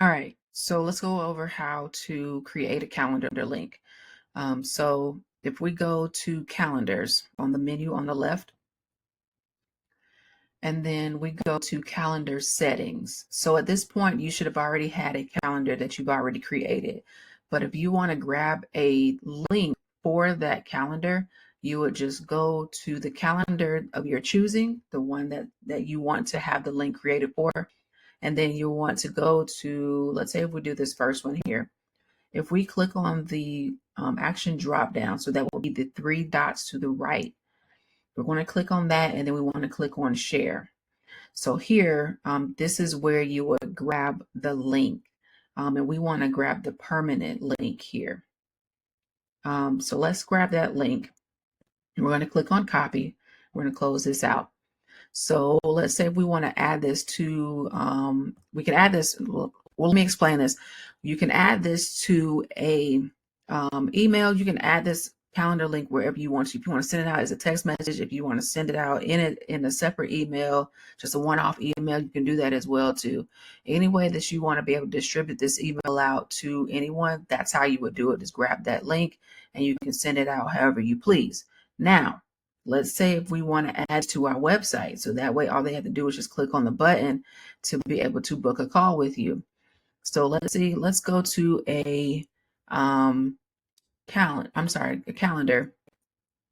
All right, so let's go over how to create a calendar link. So if we go to calendars on the menu on the left, and then we go to calendar settings. So at this point, you should have already had a calendar that you've already created. But if you want to grab a link for that calendar, you would just go to the calendar of your choosing, the one that you want to have the link created for. And then you want to go to, let's say if we do this first one here, if we click on the action drop down, so that will be the three dots to the right, we're going to click on that, and then we want to click on share. So here, this is where you would grab the link, and we want to grab the permanent link here. So let's grab that link. We're going to click on copy. We're going to close this out. So let's say we want to add this to, we can add this, well, let me explain this. You can add this to a email. You can add this calendar link wherever you want to. If you want to send it out as a text message, if you want to send it out in a separate email, just a one-off email, you can do that as well too. Any way that you want to be able to distribute this email out to anyone, that's how you would do it. Just grab that link and you can send it out however you please. Now, let's say if we want to add to our website, so that way all they have to do is just click on the button to be able to book a call with you. So let's see, let's go to a calendar.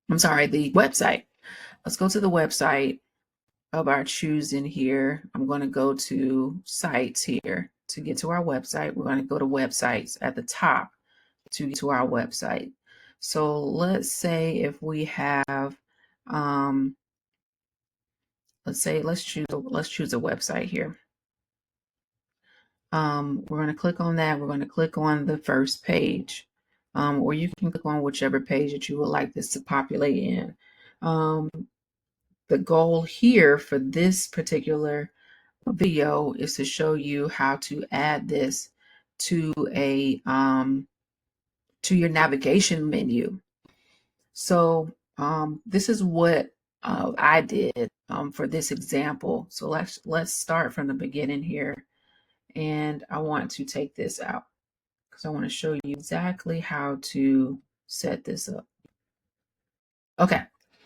The website. Let's go to the website of our choosing here. I'm going to go to sites here to get to our website. We're going to go to websites at the top to get to our website. So let's say if we have, let's choose a website here. We're going to click on that. We're going to click on the first page, or you can click on whichever page that you would like this to populate in. The goal here for this particular video is to show you how to add this to a to your navigation menu. So this is what I did for this example. So let's start from the beginning here. And I want to take this out because I want to show you exactly how to set this up. Okay,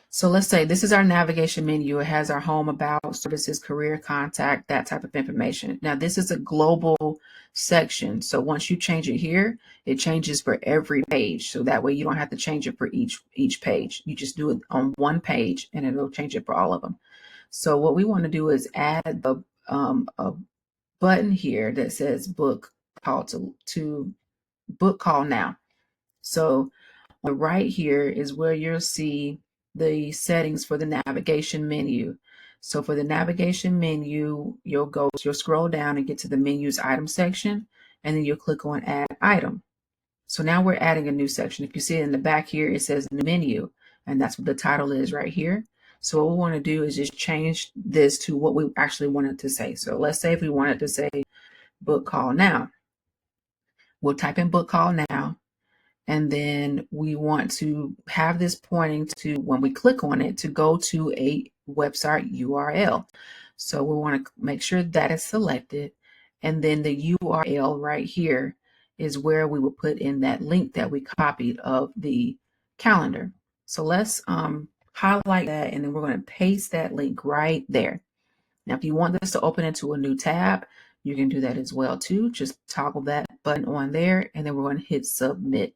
so let's say this is our navigation menu. It has our home, about, services, career, contact, that type of information. Now this is a global section. So once you change it here, it changes for every page. So that way you don't have to change it for each page. You just do it on one page and it'll change it for all of them. So what we want to do is add a button here that says book call to book call now. So right here is where you'll see the settings for the navigation menu. So for the navigation menu, you'll scroll down and get to the menus item section, and then you'll click on add item. So now we're adding a new section. If you see it in the back here, it says new menu, and that's what the title is right here. So what we want to do is just change this to what we actually wanted to say. So let's say if we wanted to say book call now, we'll type in book call now. And then we want to have this pointing to, when we click on it, to go to a website URL. So we want to make sure that is selected. And then the URL right here is where we will put in that link that we copied of the calendar. So let's highlight that, and then we're going to paste that link right there. Now, if you want this to open into a new tab, you can do that as well too. Just toggle that button on there, and then we're going to hit submit.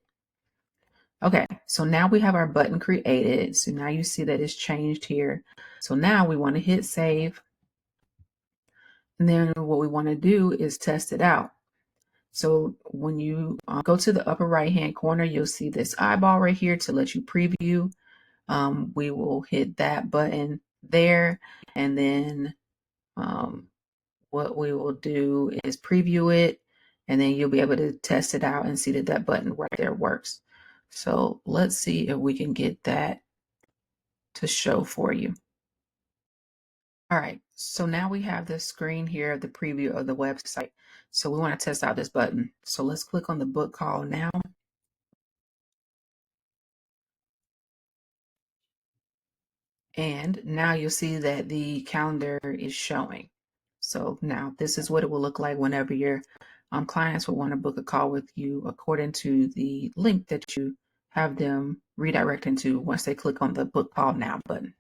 Okay, so now we have our button created. So now you see that it's changed here. So now we want to hit save. And then what we want to do is test it out. So when you go to the upper right hand corner, you'll see this eyeball right here to let you preview. We will hit that button there. And then what we will do is preview it. And then you'll be able to test it out and see that that button right there works. So let's see if we can get that to show for you. All right, so now we have this screen here, the preview of the website. So we want to test out this button. So let's click on the book call now. And now you'll see that the calendar is showing. So now this is what it will look like whenever you're clients will want to book a call with you according to the link that you have them redirect into once they click on the book call now button.